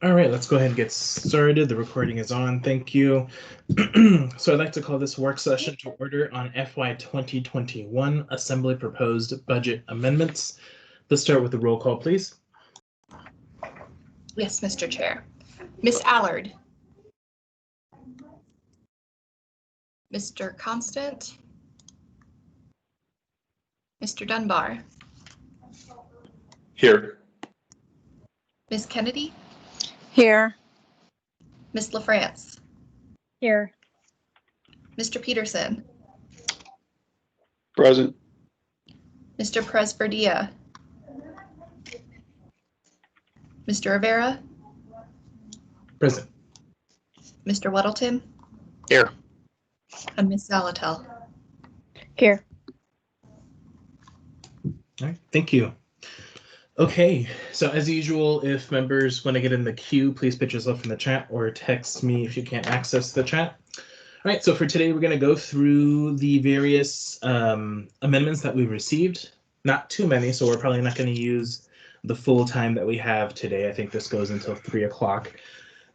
All right, let's go ahead and get started. The recording is on. Thank you. So I'd like to call this work session to order on FY 2021 Assembly Proposed Budget Amendments. Let's start with the roll call, please. Yes, Mr. Chair. Ms. Allard. Mr. Constant. Mr. Dunbar. Here. Ms. Kennedy. Here. Ms. LaFrance. Here. Mr. Peterson. Present. Mr. Presverdia. Mr. Rivera. Present. Mr. Weddleton. Here. And Ms. Zalatel. Here. All right, thank you. Okay, so as usual, if members want to get in the queue, please put yourself in the chat or text me if you can't access the chat. All right, so for today, we're going to go through the various amendments that we received. Not too many, so we're probably not going to use the full time that we have today. I think this goes until 3 o'clock.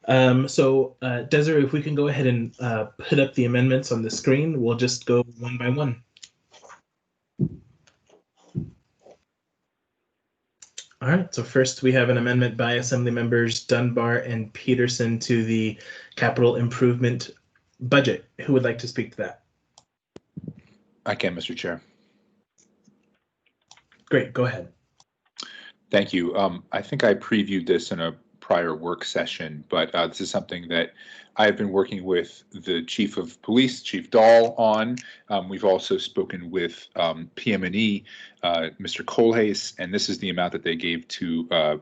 So Desiree, if we can go ahead and put up the amendments on the screen, we'll just go one by one. All right, so first we have an amendment by Assembly members Dunbar and Peterson to the capital improvement budget. Who would like to speak to that? I can, Mr. Chair. Great, go ahead. Thank you. I think I previewed this in a prior work session, but this is something that I've been working with the Chief of Police, Chief Dahl, on. We've also spoken with PM&E, Mr. Kohlhase, and this is the amount that they gave to,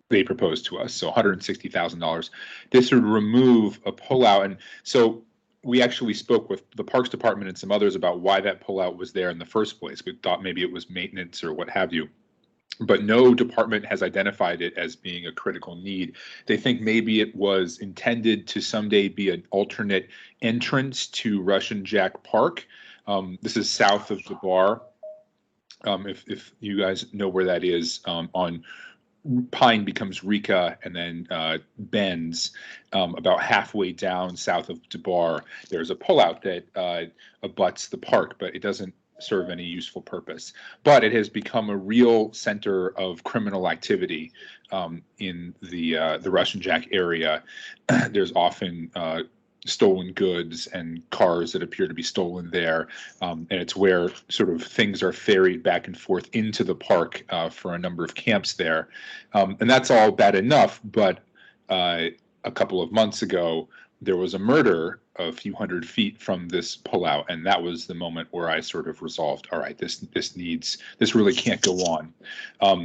they proposed to us, so $160,000. This would remove a pullout, and so we actually spoke with the Parks Department and some others about why that pullout was there in the first place. We thought maybe it was maintenance or what have you. But no department has identified it as being a critical need. They think maybe it was intended to someday be an alternate entrance to Russian Jack Park. This is south of Dunbar. If you guys know where that is, on Pine becomes Rika and then bends about halfway down south of Dunbar. There's a pullout that abuts the park, but it doesn't serve any useful purpose. But it has become a real center of criminal activity in the Russian Jack area. There's often stolen goods and cars that appear to be stolen there, and it's where sort of things are ferried back and forth into the park for a number of camps there. And that's all bad enough, but a couple of months ago, there was a murder a few hundred feet from this pullout, and that was the moment where I sort of resolved, all right, this really can't go on.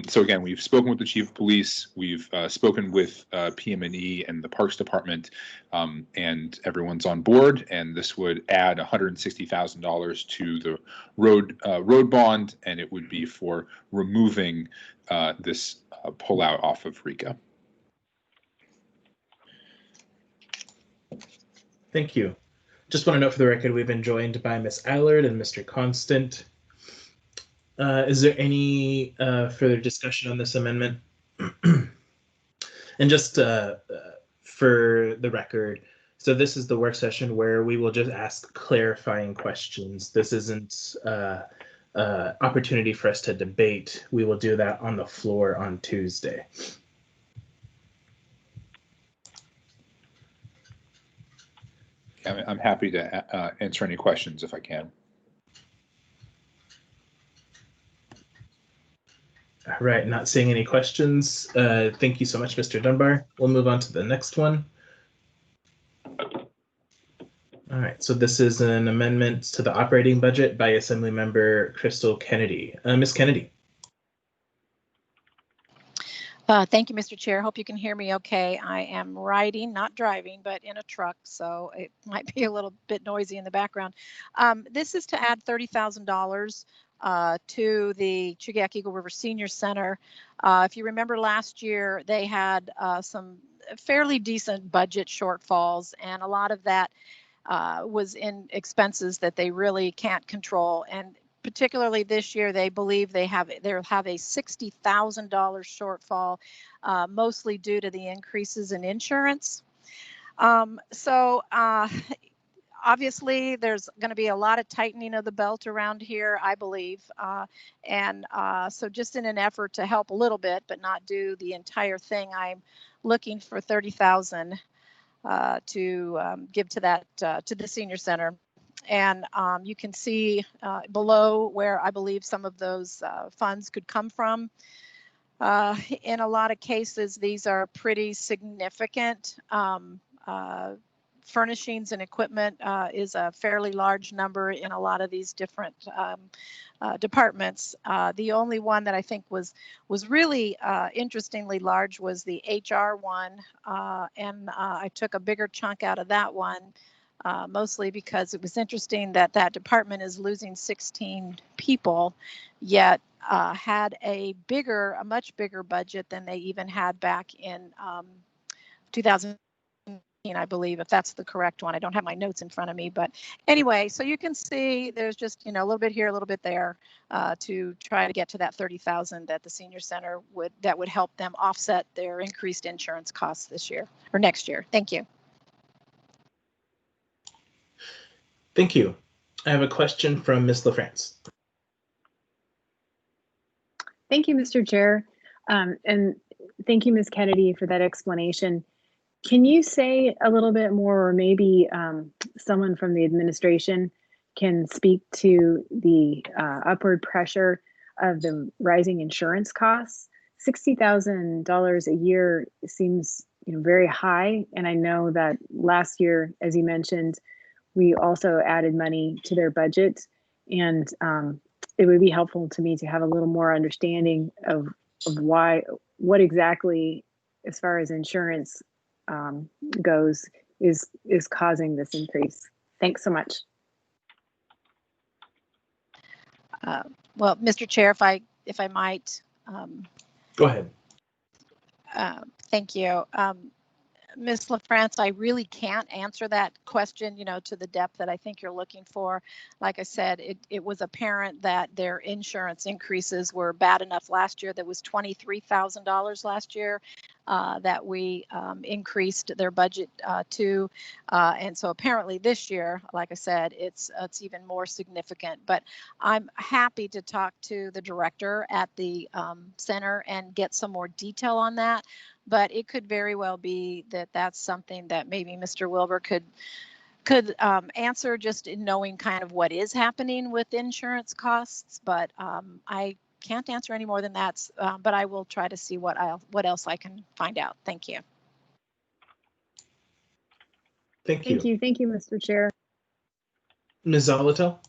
So again, we've spoken with the Chief of Police, we've spoken with PM&E and the Parks Department, and everyone's on board, and this would add $160,000 to the road bond, and it would be for removing this pullout off of Rika. Thank you. Just want to note for the record, we've been joined by Ms. Allard and Mr. Constant. Is there any further discussion on this amendment? And just for the record, so this is the work session where we will just ask clarifying questions. This isn't opportunity for us to debate. We will do that on the floor on Tuesday. I'm happy to answer any questions if I can. All right, not seeing any questions. Thank you so much, Mr. Dunbar. We'll move on to the next one. All right, so this is an amendment to the operating budget by Assembly Member Crystal Kennedy. Ms. Kennedy. Thank you, Mr. Chair. Hope you can hear me okay. I am riding, not driving, but in a truck, so it might be a little bit noisy in the background. This is to add $30,000 to the Chugach Eagle River Senior Center. If you remember last year, they had some fairly decent budget shortfalls, and a lot of that was in expenses that they really can't control. And particularly this year, they believe they'll have a $60,000 shortfall, mostly due to the increases in insurance. Obviously, there's going to be a lot of tightening of the belt around here, I believe. So just in an effort to help a little bit, but not do the entire thing, I'm looking for $30,000 to give to that to the senior center. And you can see below where I believe some of those funds could come from. In a lot of cases, these are pretty significant. Furnishings and equipment is a fairly large number in a lot of these different departments. The only one that I think was really interestingly large was the HR one, and I took a bigger chunk out of that one, mostly because it was interesting that that department is losing 16 people, yet had a much bigger budget than they even had back in 2000. I believe, if that's the correct one. I don't have my notes in front of me, but anyway, so you can see there's just, a little bit here, a little bit there to try to get to that 30,000 that the senior center would help them offset their increased insurance costs this year or next year. Thank you. Thank you. I have a question from Ms. LaFrance. Thank you, Mr. Chair. And thank you, Ms. Kennedy, for that explanation. Can you say a little bit more, or maybe someone from the administration can speak to the upward pressure of the rising insurance costs? $60,000 a year seems very high. And I know that last year, as you mentioned, we also added money to their budget. And it would be helpful to me to have a little more understanding of what exactly, as far as insurance goes, is causing this increase. Thanks so much. Well, Mr. Chair, if I might. Go ahead. Thank you. Ms. LaFrance, I really can't answer that question, to the depth that I think you're looking for. Like I said, it was apparent that their insurance increases were bad enough last year. That was $23,000 last year that we increased their budget to. And so apparently this year, like I said, it's even more significant. But I'm happy to talk to the director at the center and get some more detail on that. But it could very well be that that's something that maybe Mr. Wilbur could answer, just in knowing kind of what is happening with insurance costs. But I can't answer any more than that. But I will try to see what else I can find out. Thank you. Thank you. Thank you, Mr. Chair. Ms. Zolotel?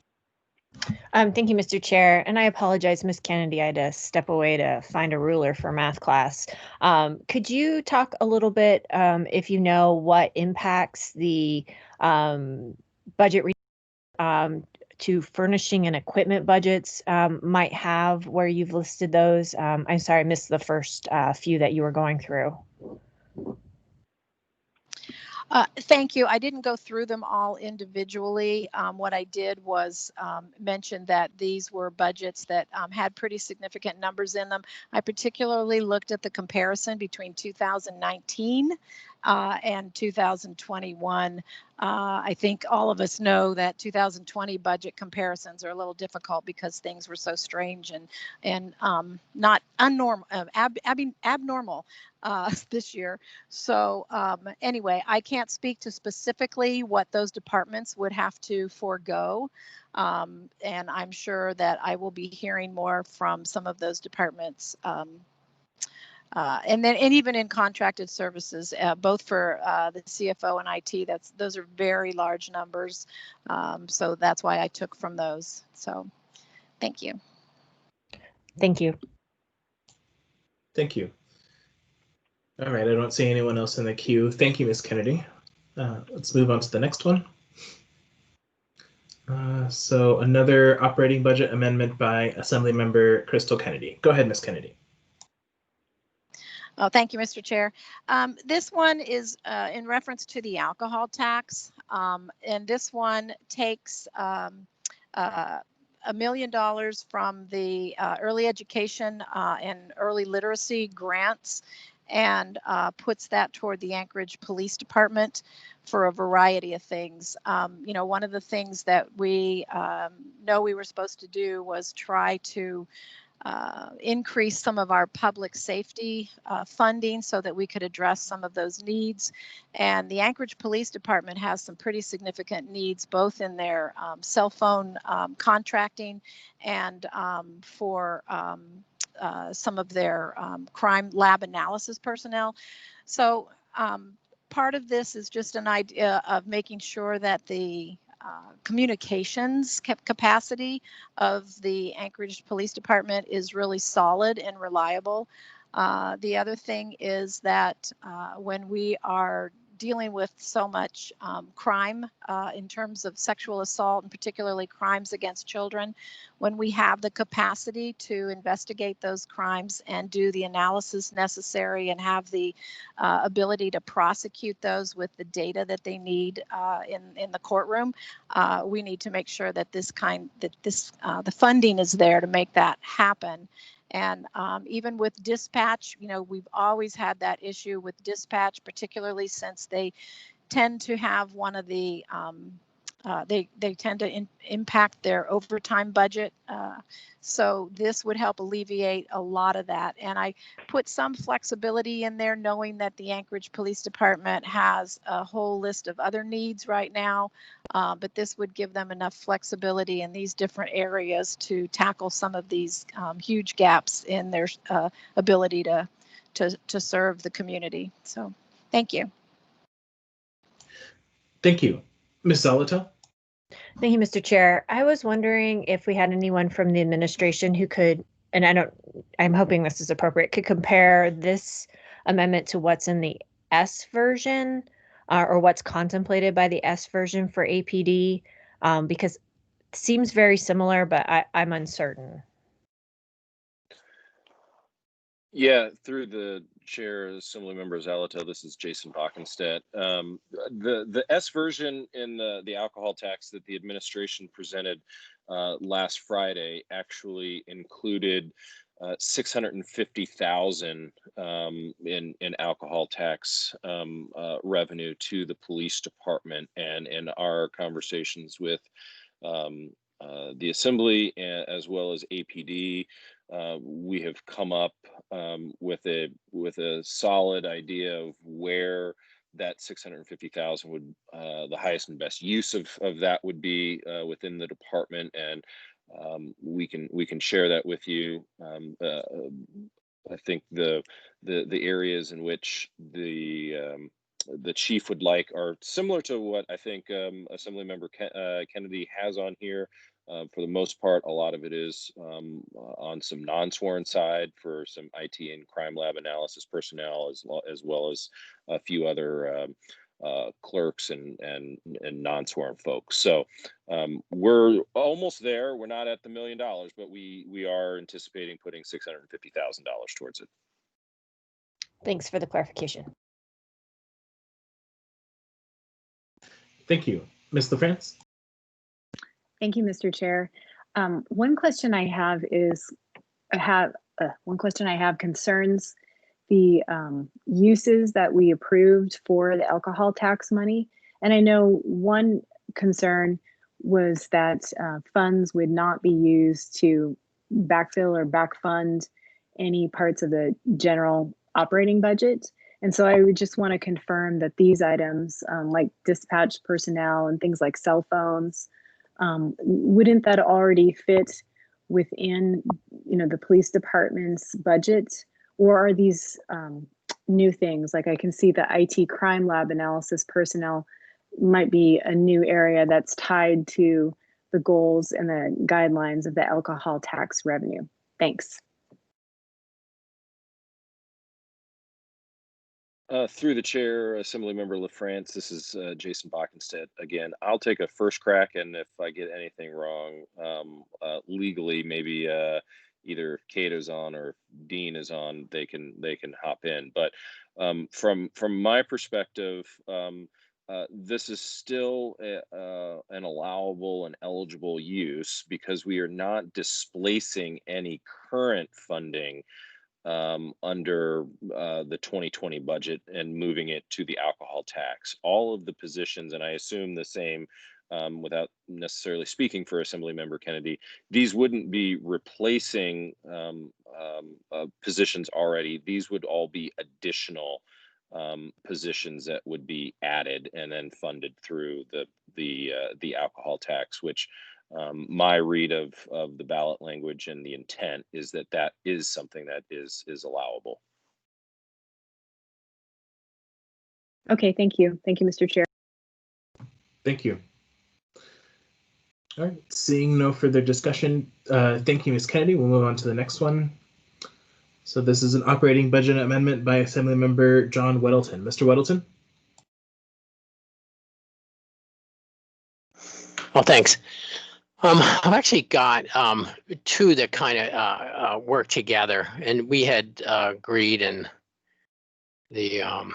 Thank you, Mr. Chair. And I apologize, Ms. Kennedy, I had to step away to find a ruler for math class. Could you talk a little bit, if you know, what impacts the budget to furnishing and equipment budgets might have, where you've listed those? I'm sorry, I missed the first few that you were going through. Thank you. I didn't go through them all individually. What I did was mention that these were budgets that had pretty significant numbers in them. I particularly looked at the comparison between 2019 and 2021. I think all of us know that 2020 budget comparisons are a little difficult because things were so strange and not abnormal this year. So anyway, I can't speak to specifically what those departments would have to forego. And I'm sure that I will be hearing more from some of those departments. And even in contracted services, both for the CFO and IT, those are very large numbers. So that's why I took from those. So thank you. Thank you. Thank you. All right, I don't see anyone else in the queue. Thank you, Ms. Kennedy. Let's move on to the next one. So another operating budget amendment by Assemblymember Crystal Kennedy. Go ahead, Ms. Kennedy. Oh, thank you, Mr. Chair. This one is in reference to the alcohol tax, and this one takes $1 million from the early education and early literacy grants, and puts that toward the Anchorage Police Department for a variety of things. One of the things that we know we were supposed to do was try to increase some of our public safety funding so that we could address some of those needs. And the Anchorage Police Department has some pretty significant needs, both in their cell phone contracting and for some of their crime lab analysis personnel. So part of this is just an idea of making sure that the communications capacity of the Anchorage Police Department is really solid and reliable. The other thing is that when we are dealing with so much crime in terms of sexual assault and particularly crimes against children, when we have the capacity to investigate those crimes and do the analysis necessary and have the ability to prosecute those with the data that they need in the courtroom, we need to make sure that the funding is there to make that happen. And even with dispatch, we've always had that issue with dispatch, particularly since they tend to have one of the, they tend to impact their overtime budget. So this would help alleviate a lot of that. And I put some flexibility in there, knowing that the Anchorage Police Department has a whole list of other needs right now. But this would give them enough flexibility in these different areas to tackle some of these huge gaps in their ability to serve the community. So thank you. Thank you. Ms. Zolotel? Thank you, Mr. Chair. I was wondering if we had anyone from the administration who could, and I'm hoping this is appropriate, could compare this amendment to what's in the S version or what's contemplated by the S version for APD, because it seems very similar, but I'm uncertain. Yeah, through the chair, Assemblymember Zalato, this is Jason Bockenstedt. The S version in the alcohol tax that the administration presented last Friday actually included $650,000 in alcohol tax revenue to the police department. And in our conversations with the Assembly as well as APD, we have come up with a solid idea of where that 650,000 would the highest and best use of that would be within the department, and we can share that with you. I think the areas in which the chief would like are similar to what I think Assemblymember Kennedy has on here. For the most part, a lot of it is on some non-sworn side for some IT and crime lab analysis personnel, as well as a few other clerks and non-sworn folks. So we're almost there. We're not at the $1 million, but we are anticipating putting $650,000 towards it. Thanks for the clarification. Thank you. Ms. LaFrance? Thank you, Mr. Chair. One question I have concerns the uses that we approved for the alcohol tax money. And I know one concern was that funds would not be used to backfill or backfund any parts of the general operating budget. And so I would just want to confirm that these items, like dispatch personnel and things like cell phones, wouldn't that already fit within, the police department's budget? Or are these new things? Like I can see the IT crime lab analysis personnel might be a new area that's tied to the goals and the guidelines of the alcohol tax revenue. Thanks. Through the chair, Assemblymember LaFrance, this is Jason Bockenstedt again. I'll take a first crack, and if I get anything wrong legally, maybe either if Cato's on or if Dean is on, they can hop in. But from my perspective, this is still an allowable and eligible use because we are not displacing any current funding under the 2020 budget and moving it to the alcohol tax. All of the positions, and I assume the same without necessarily speaking for Assemblymember Kennedy, these wouldn't be replacing positions already. These would all be additional positions that would be added and then funded through the alcohol tax, which my read of the ballot language and the intent is that that is something that is allowable. Okay, thank you. Thank you, Mr. Chair. Thank you. All right, seeing no further discussion, thank you, Ms. Kennedy. We'll move on to the next one. So this is an operating budget amendment by Assemblymember John Weddleton. Mr. Weddleton? Well, thanks. I've actually got two that kind of work together, and we had agreed in the AO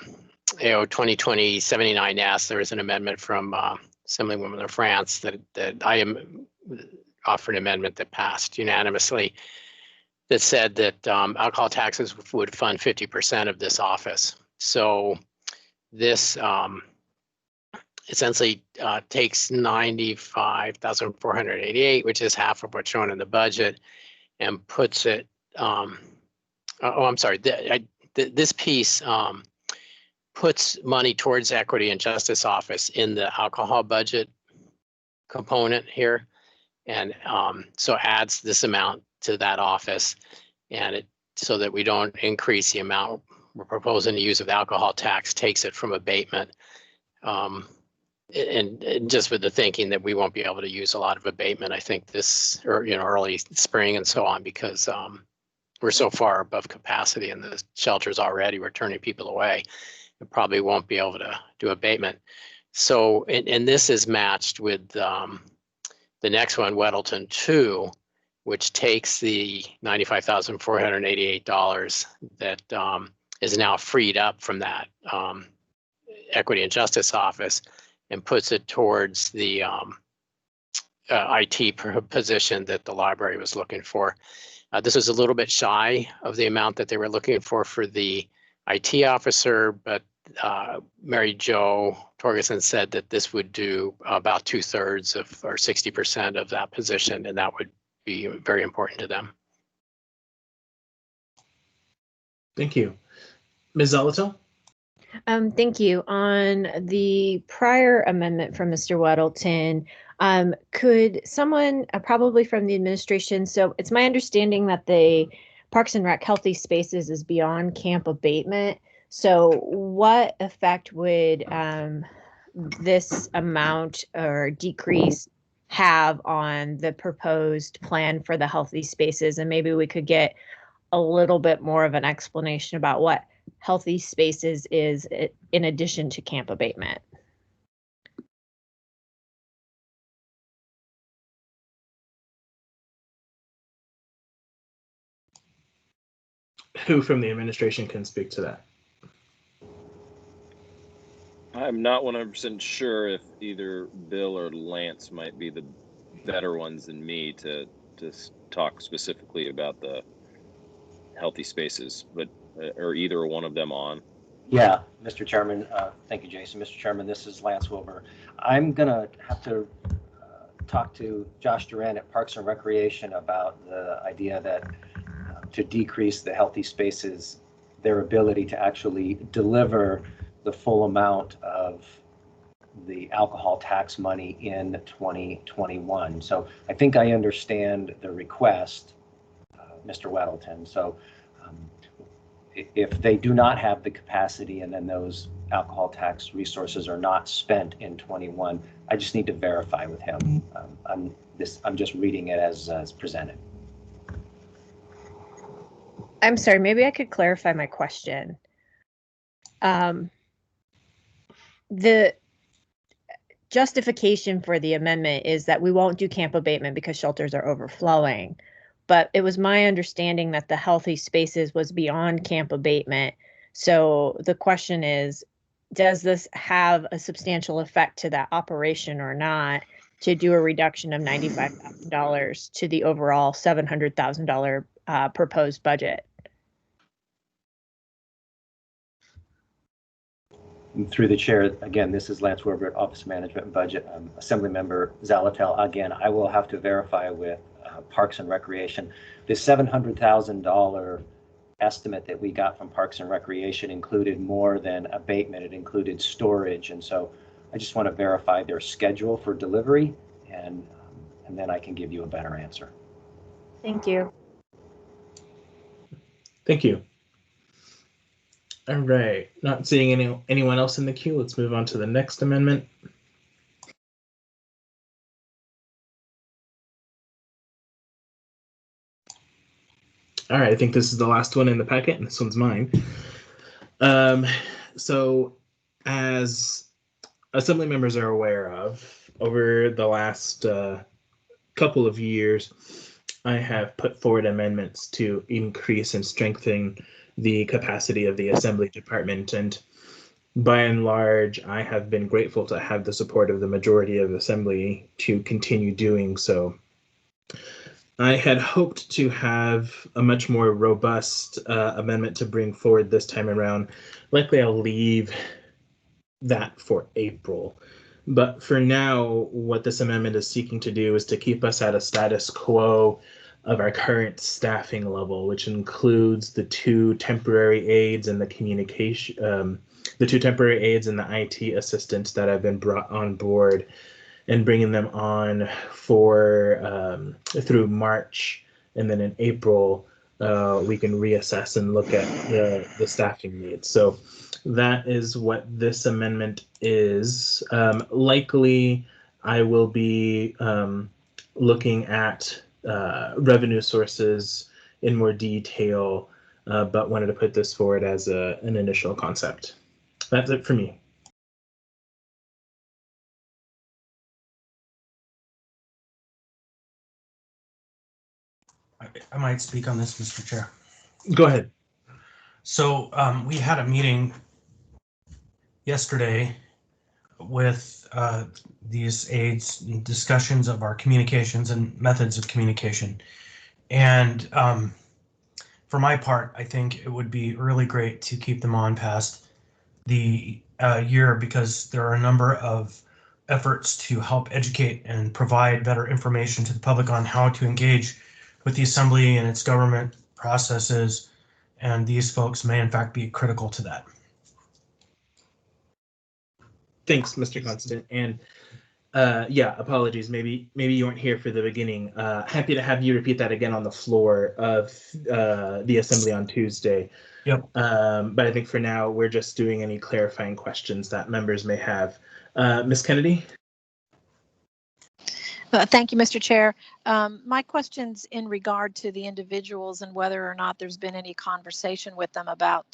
2020-79S. There was an amendment from Assemblywoman of France that I offered an amendment that passed unanimously that said that alcohol taxes would fund 50% of this office. So this essentially takes 95,488, which is half of what's shown in the budget, and puts it. This piece puts money towards Equity and Justice Office in the alcohol budget component here, and so adds this amount to that office, and it so that we don't increase the amount we're proposing to use of the alcohol tax, takes it from abatement. And just with the thinking that we won't be able to use a lot of abatement, I think this, or early spring and so on, because we're so far above capacity and the shelters already, we're turning people away. We probably won't be able to do abatement. So, and this is matched with the next one, Weddleton 2, which takes the $95,488 that is now freed up from that Equity and Justice Office and puts it towards the IT position that the library was looking for. This was a little bit shy of the amount that they were looking for the IT officer, but Mary Jo Torgerson said that this would do about 2/3 of, or 60% of that position, and that would be very important to them. Thank you. Ms. Zolotel? Thank you. On the prior amendment from Mr. Weddleton, could someone, probably from the administration, so it's my understanding that the Parks and Rec Healthy Spaces is beyond camp abatement. So what effect would this amount or decrease have on the proposed plan for the healthy spaces? And maybe we could get a little bit more of an explanation about what healthy spaces is in addition to camp abatement. Who from the administration can speak to that? I'm not 100% sure if either Bill or Lance might be the better ones than me to talk specifically about the healthy spaces, but or either one of them on. Yeah, Mr. Chairman, thank you, Jason. Mr. Chairman, this is Lance Wilbur. I'm gonna have to talk to Josh Duran at Parks and Recreation about the idea that to decrease the healthy spaces, their ability to actually deliver the full amount of the alcohol tax money in 2021. So I think I understand the request, Mr. Weddleton. So if they do not have the capacity and then those alcohol tax resources are not spent in 21, I just need to verify with him. I'm just reading it as presented. I'm sorry, maybe I could clarify my question. The justification for the amendment is that we won't do camp abatement because shelters are overflowing. But it was my understanding that the healthy spaces was beyond camp abatement. So the question is, does this have a substantial effect to that operation or not, to do a reduction of $95,000 to the overall $700,000 proposed budget? Through the chair, again, this is Lance Wilbert, Office Management and Budget. Assemblymember Zalatel. Again, I will have to verify with Parks and Recreation. The $700,000 estimate that we got from Parks and Recreation included more than abatement. It included storage. And so I just want to verify their schedule for delivery, and then I can give you a better answer. Thank you. Thank you. All right, not seeing anyone else in the queue. Let's move on to the next amendment. All right, I think this is the last one in the packet, and this one's mine. So as Assembly members are aware of, over the last couple of years, I have put forward amendments to increase and strengthen the capacity of the Assembly Department, and by and large, I have been grateful to have the support of the majority of Assembly to continue doing so. I had hoped to have a much more robust amendment to bring forward this time around. Likely I'll leave that for April. But for now, what this amendment is seeking to do is to keep us at a status quo of our current staffing level, which includes the two temporary aides and the communication, the two temporary aides and the IT assistants that have been brought on board, and bringing them on for through March, and then in April we can reassess and look at the staffing needs. So that is what this amendment is. Likely, I will be looking at revenue sources in more detail, but wanted to put this forward as an initial concept. That's it for me. I might speak on this, Mr. Chair. Go ahead. So we had a meeting yesterday with these aides, discussions of our communications and methods of communication. And for my part, I think it would be really great to keep them on past the year, because there are a number of efforts to help educate and provide better information to the public on how to engage with the Assembly and its government processes, and these folks may in fact be critical to that. Thanks, Mr. Constant. And yeah, apologies. Maybe you weren't here for the beginning. Happy to have you repeat that again on the floor of the Assembly on Tuesday. Yep. But I think for now, we're just doing any clarifying questions that members may have. Ms. Kennedy? Thank you, Mr. Chair. My question's in regard to the individuals and whether or not there's been any conversation with them about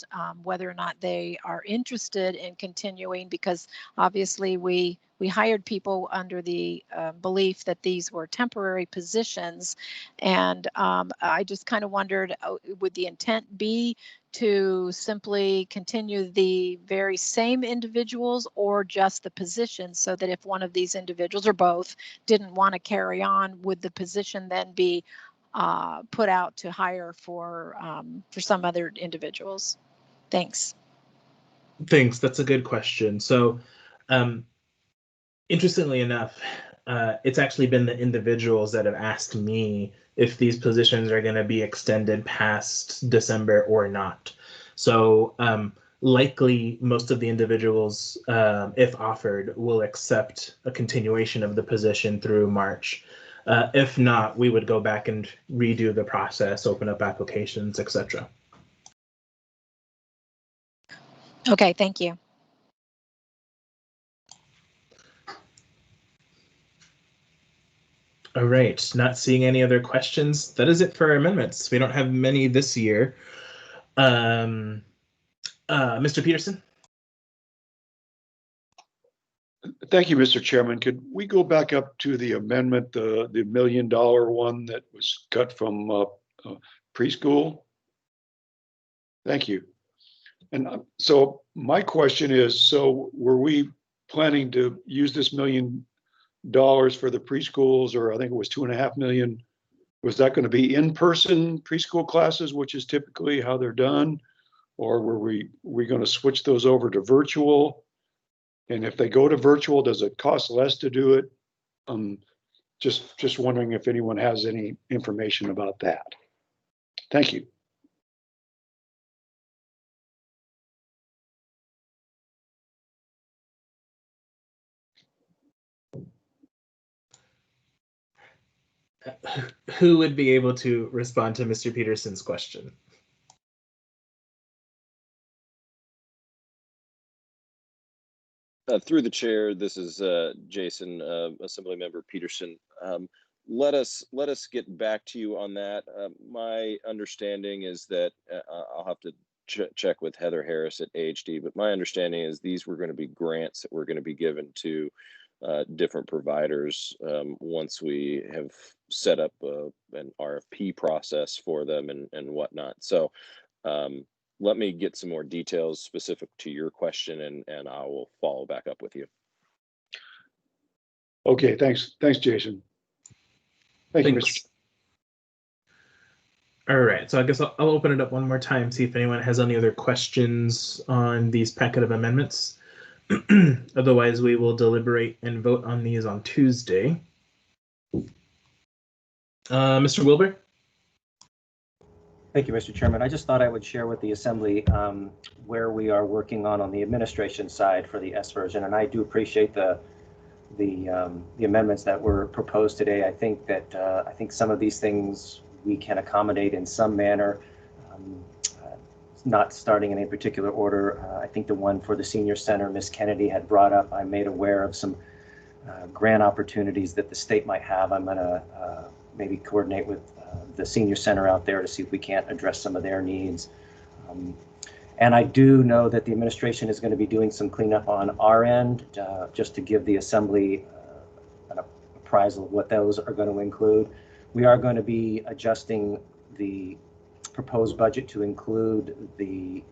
whether or not they are interested in continuing, because obviously we hired people under the belief that these were temporary positions. And I just kind of wondered, would the intent be to simply continue the very same individuals, or just the position, so that if one of these individuals or both didn't want to carry on, would the position then be put out to hire for some other individuals? Thanks. Thanks. That's a good question. So interestingly enough, it's actually been the individuals that have asked me if these positions are going to be extended past December or not. So likely most of the individuals, if offered, will accept a continuation of the position through March. If not, we would go back and redo the process, open up applications, etc. Okay, thank you. All right, not seeing any other questions. That is it for our amendments. We don't have many this year. Mr. Peterson? Thank you, Mr. Chairman. Could we go back up to the amendment, the $1 million one that was cut from preschool? Thank you. And so my question is, so were we planning to use this $1 million for the preschools, or I think it was 2.5 million? Was that going to be in-person preschool classes, which is typically how they're done? Or were we going to switch those over to virtual? And if they go to virtual, does it cost less to do it? Just wondering if anyone has any information about that. Thank you. Who would be able to respond to Mr. Peterson's question? Through the chair, this is Jason, Assemblymember Peterson. Let us get back to you on that. My understanding is that I'll have to check with Heather Harris at AHD, but my understanding is these were going to be grants that were going to be given to different providers once we have set up an RFP process for them and whatnot. So let me get some more details specific to your question, and I will follow back up with you. Okay, thanks, Jason. Thank you, Mr. All right, so I guess I'll open it up one more time, see if anyone has any other questions on these packet of amendments. Otherwise, we will deliberate and vote on these on Tuesday. Mr. Wilbur? Thank you, Mr. Chairman. I just thought I would share with the Assembly where we are working on the administration side for the S version, and I do appreciate the amendments that were proposed today. I think that I think some of these things we can accommodate in some manner, not starting in any particular order. I think the one for the senior center, Ms. Kennedy had brought up, I made aware of some grant opportunities that the state might have. I'm going to maybe coordinate with the senior center out there to see if we can't address some of their needs. And I do know that the administration is going to be doing some cleanup on our end, just to give the Assembly an appraisal of what those are going to include. We are going to be adjusting the proposed budget to include the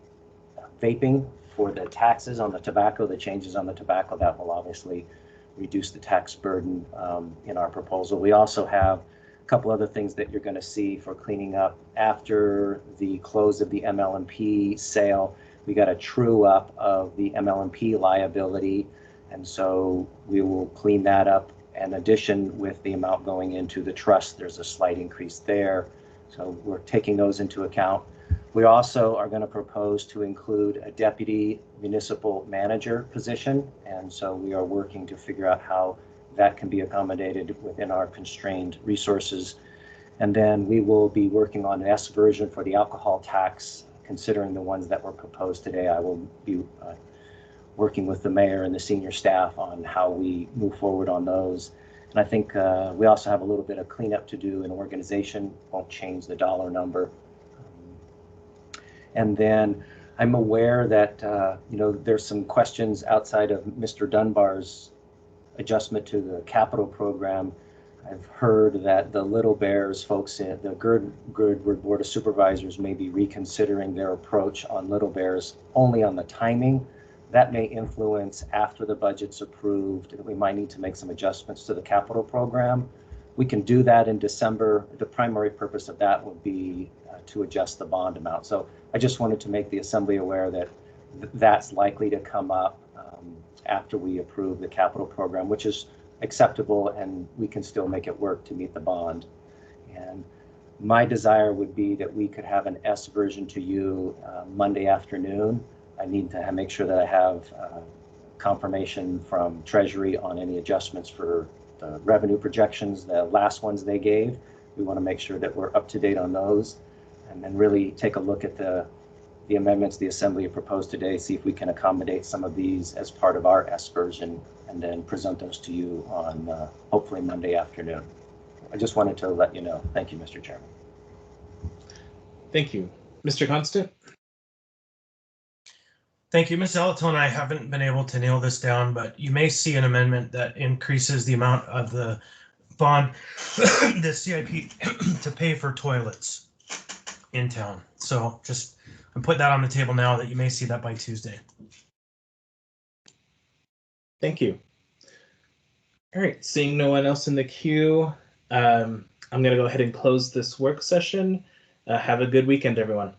vaping for the taxes on the tobacco, the changes on the tobacco. That will obviously reduce the tax burden in our proposal. We also have a couple other things that you're going to see for cleaning up after the close of the ML&P sale. We got a true up of the ML&P liability, and so we will clean that up. In addition, with the amount going into the trust, there's a slight increase there. So we're taking those into account. We also are going to propose to include a deputy municipal manager position. And so we are working to figure out how that can be accommodated within our constrained resources. And then we will be working on an S version for the alcohol tax, considering the ones that were proposed today. I will be working with the mayor and the senior staff on how we move forward on those. And I think we also have a little bit of cleanup to do in organization. Won't change the dollar number. And then I'm aware that there's some questions outside of Mr. Dunbar's adjustment to the capital program. I've heard that the Little Bears folks in the Girdwood Board of Supervisors may be reconsidering their approach on Little Bears only on the timing. That may influence after the budget's approved. We might need to make some adjustments to the capital program. We can do that in December. The primary purpose of that would be to adjust the bond amount. So I just wanted to make the Assembly aware that that's likely to come up after we approve the capital program, which is acceptable, and we can still make it work to meet the bond. And my desire would be that we could have an S version to you Monday afternoon. I need to make sure that I have confirmation from Treasury on any adjustments for the revenue projections, the last ones they gave. We want to make sure that we're up to date on those, and then really take a look at the amendments the Assembly proposed today, see if we can accommodate some of these as part of our S version, and then present those to you on hopefully Monday afternoon. I just wanted to let you know. Thank you, Mr. Chairman. Thank you. Mr. Constant? Thank you, Ms. Alaton. I haven't been able to nail this down, but you may see an amendment that increases the amount of the bond, the CIP, to pay for toilets in town. So just, put that on the table now that you may see that by Tuesday. Thank you. All right, seeing no one else in the queue, I'm going to go ahead and close this work session. Have a good weekend, everyone.